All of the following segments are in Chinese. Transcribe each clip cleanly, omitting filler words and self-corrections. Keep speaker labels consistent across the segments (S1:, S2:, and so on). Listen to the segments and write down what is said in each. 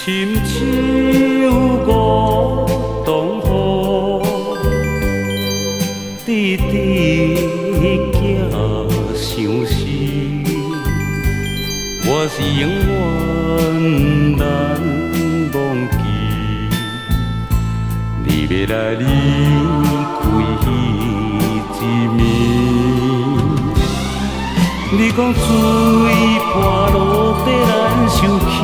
S1: 深秋梧桐雨，滴滴行相思。我是永远难忘记，你要来离开迄一暝。你讲水破落地难收起。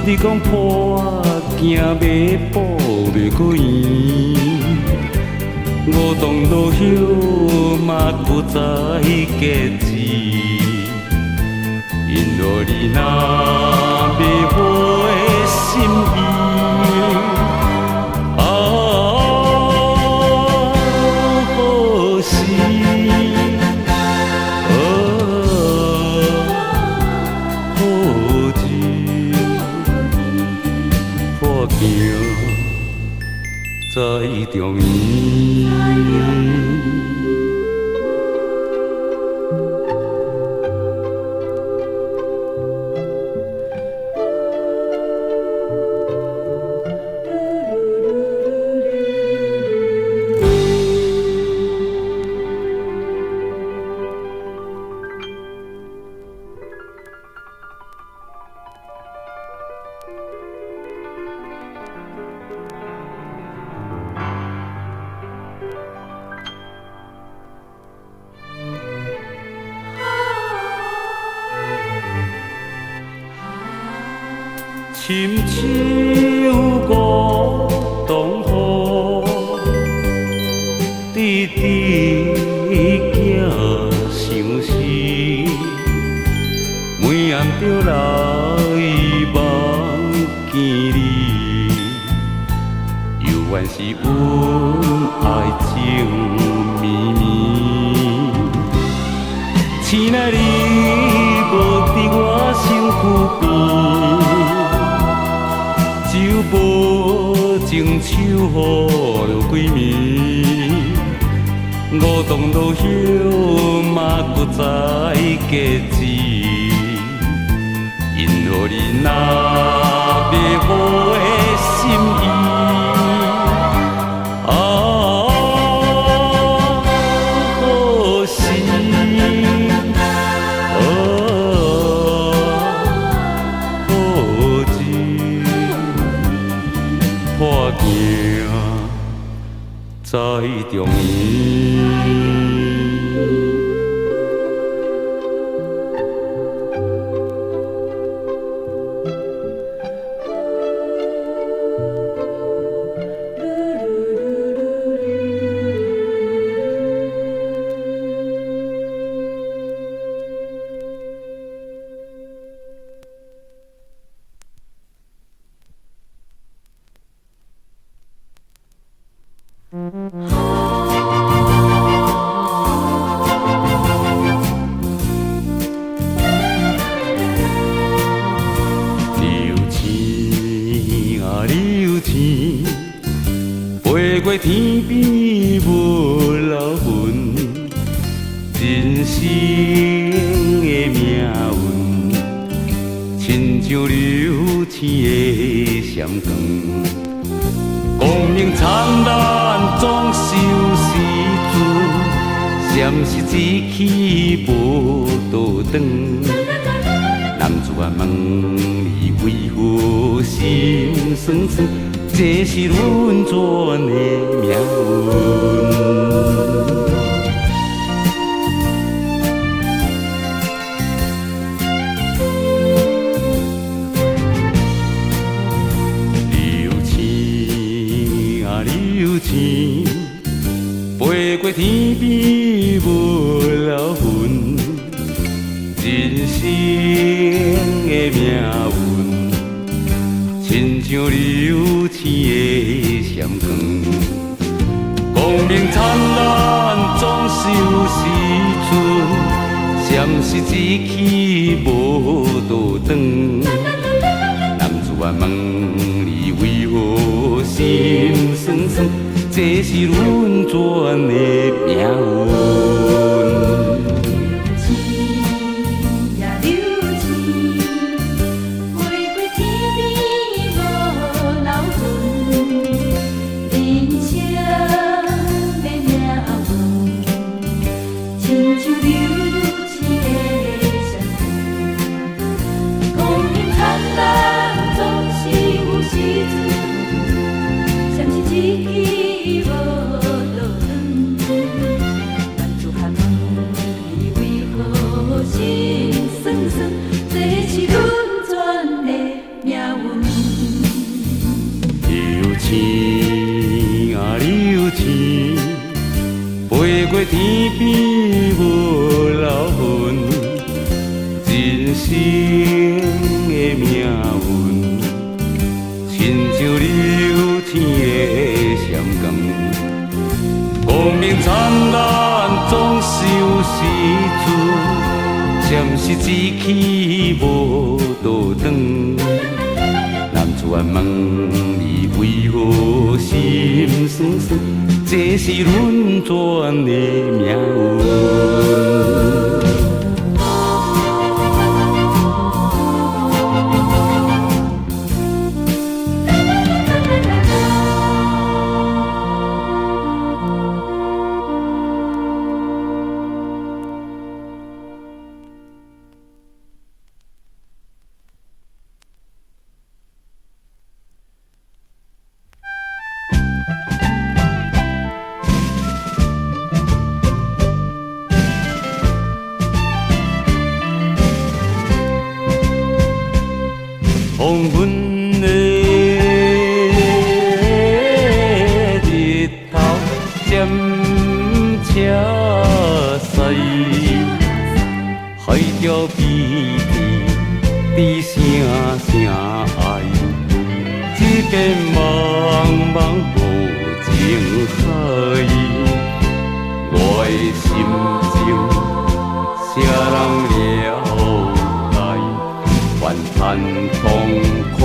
S1: 你讲破镜袂补袂过圆，我当落叶嘛搁再结枝，因为你若要我的心意，好时。在中原，深秋梧桐雨，滴滴行相思。每暗着来梦见你，犹原是阮爱情绵绵。亲爱的，无伫我身躯边。就无情手雨几暝，我当落叶嘛搁再结枝，因为你若要我的心意。好时。破镜在中原。飞过天边无留痕，人生的命运，亲像流星的闪光。光明灿烂总是有时阵，闪失一去无倒转。男子啊问你为何心酸酸？这是轮转的命运。流星啊流星，飞过天边无留痕，人生的命运。亲像流星的闪光，光明灿烂总是有时阵，闪失一去无倒转。男子啊问你为何心酸酸？这是轮转的命运。的命运，亲像流天的闪光，光明灿烂总是有时阵，暂时一去无倒转。男子汉问你为何心酸酸？这是轮转的命运。黄昏的日头渐斜西，海潮比天低声声哀，一片茫茫无情海，我的心情谁人了解？怨叹痛苦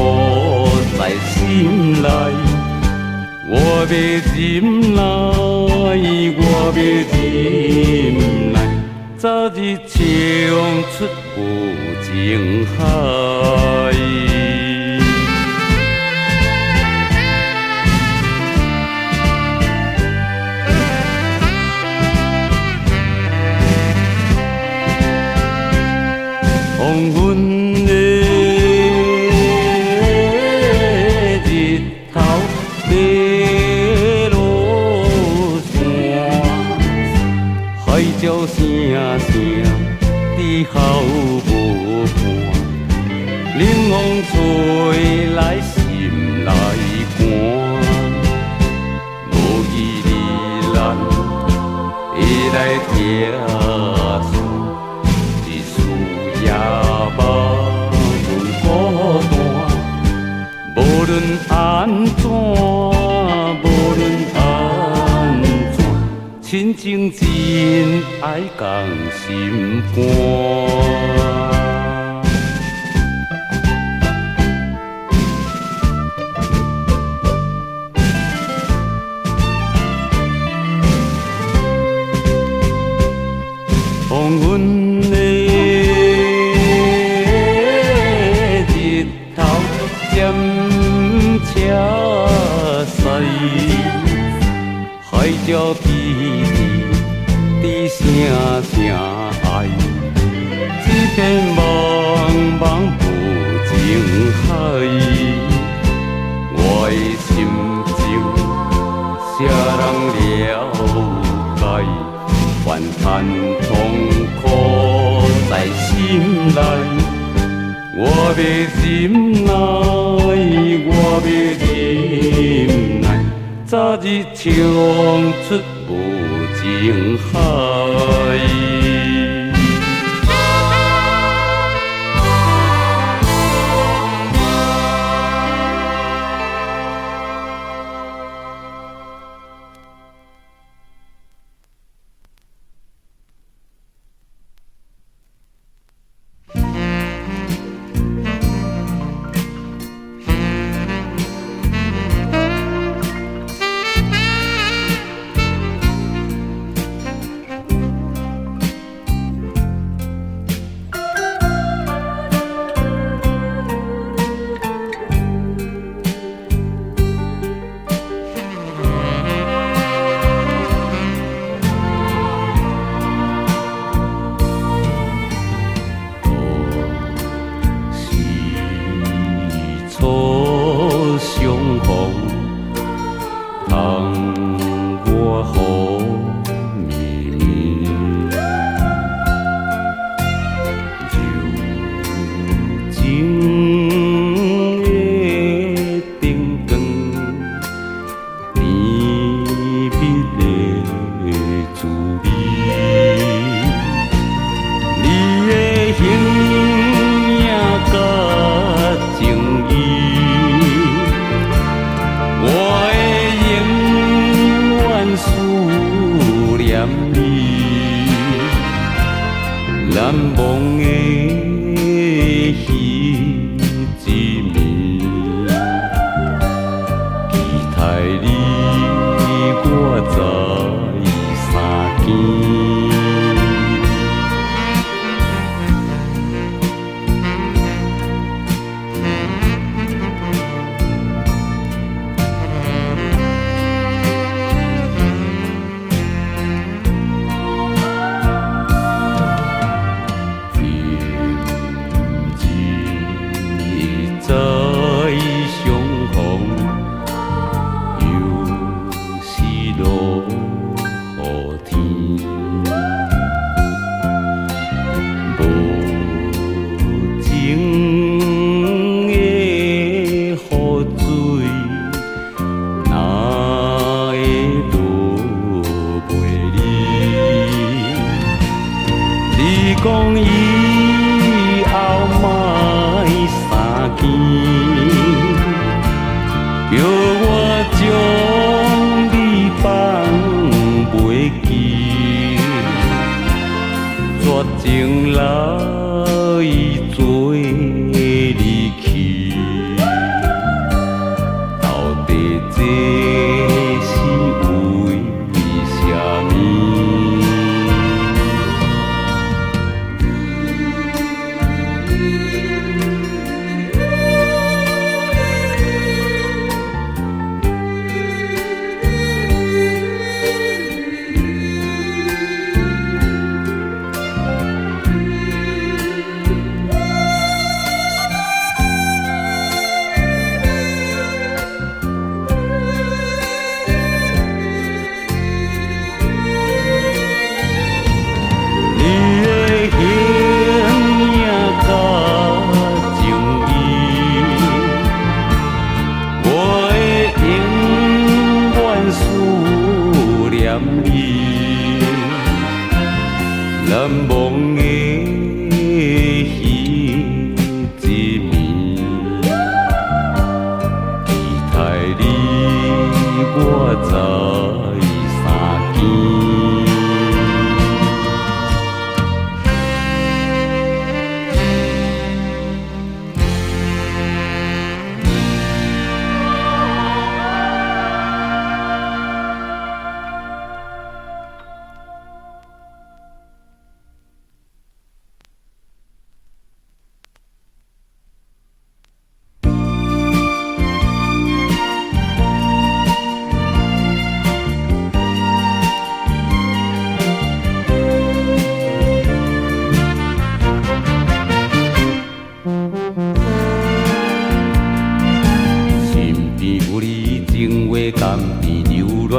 S1: 在心内，我要忍耐，我要忍耐，早日冲出无情海。黄昏的日头爬落山，海潮声声伫喉无伴，冷风吹来心内寒，无义的咱会来听。无论安怎，无论安怎，亲情真爱共心肝。黄昏的日头渐斜西，海潮比天低声声哀，一片茫茫无情海，我的心情谁人了解？怨叹痛苦在心内，我要忍耐，我要忍耐，早日冲出无情海。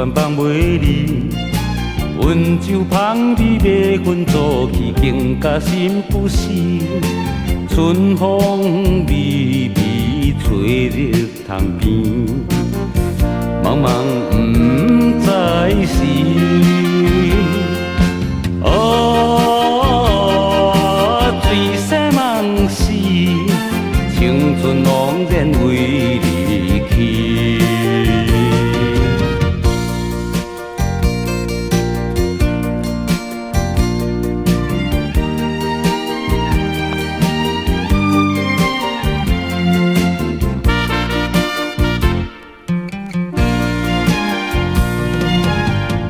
S1: 全放袂离。温州芳味马粉做起，更加心不死。春风微微吹入窗边，茫茫不知是。醉生梦死，青春枉然为你去。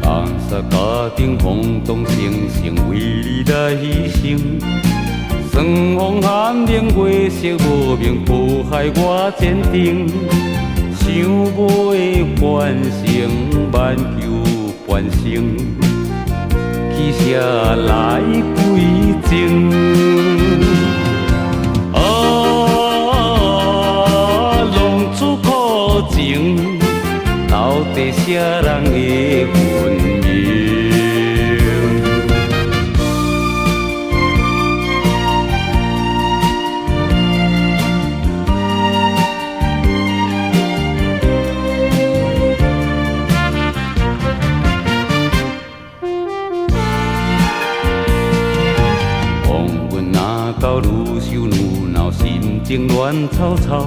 S1: 放下家庭轰动声声，为你来牺牲。霜风寒冷，月色无明，苦害我坚定。想要翻身，万求翻身，去社来归正。浪子苦情，到底啥人会分明？到愈想愈恼，心情乱草草。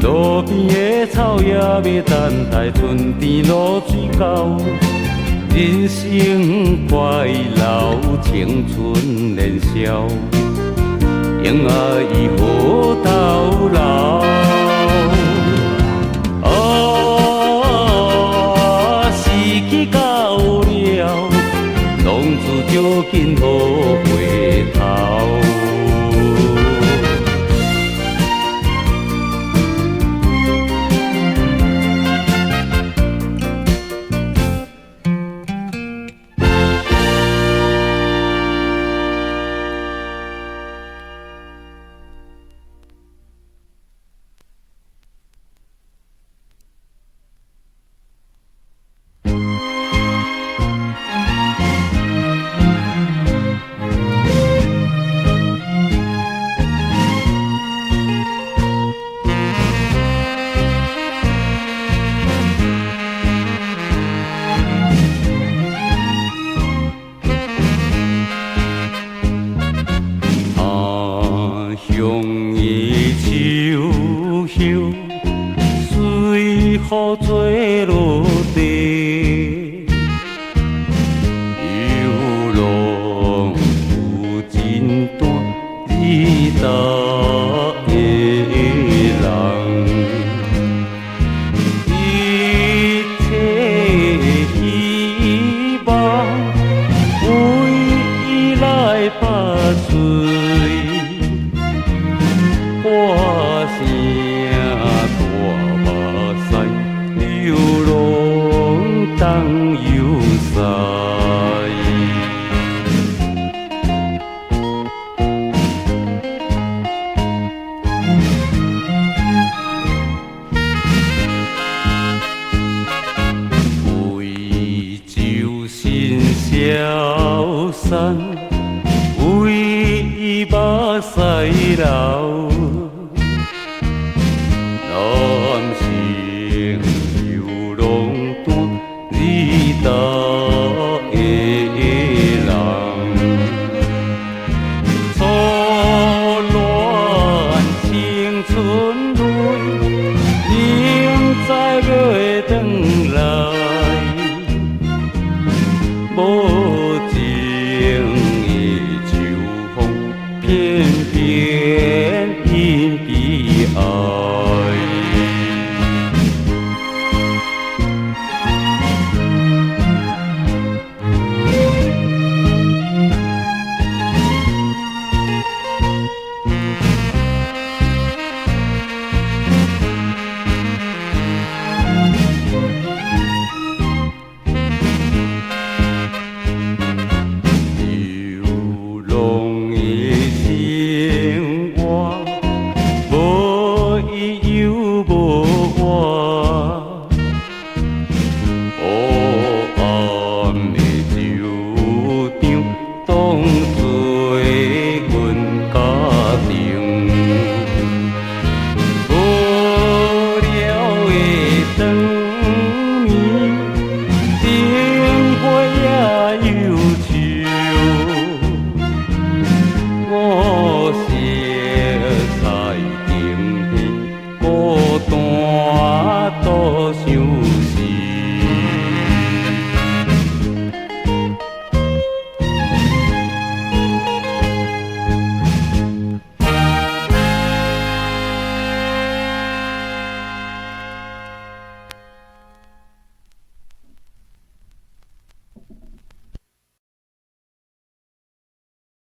S1: 路边的草也要等待春天露水到。人生快乐，青春年少，用爱以后到老。时机到了，浪子就紧无回头。雨坠落地，游浪有真大日大的人，一切希望为伊来打碎。我声大目屎，流浪当游哉。为救新萧山，为目屎流。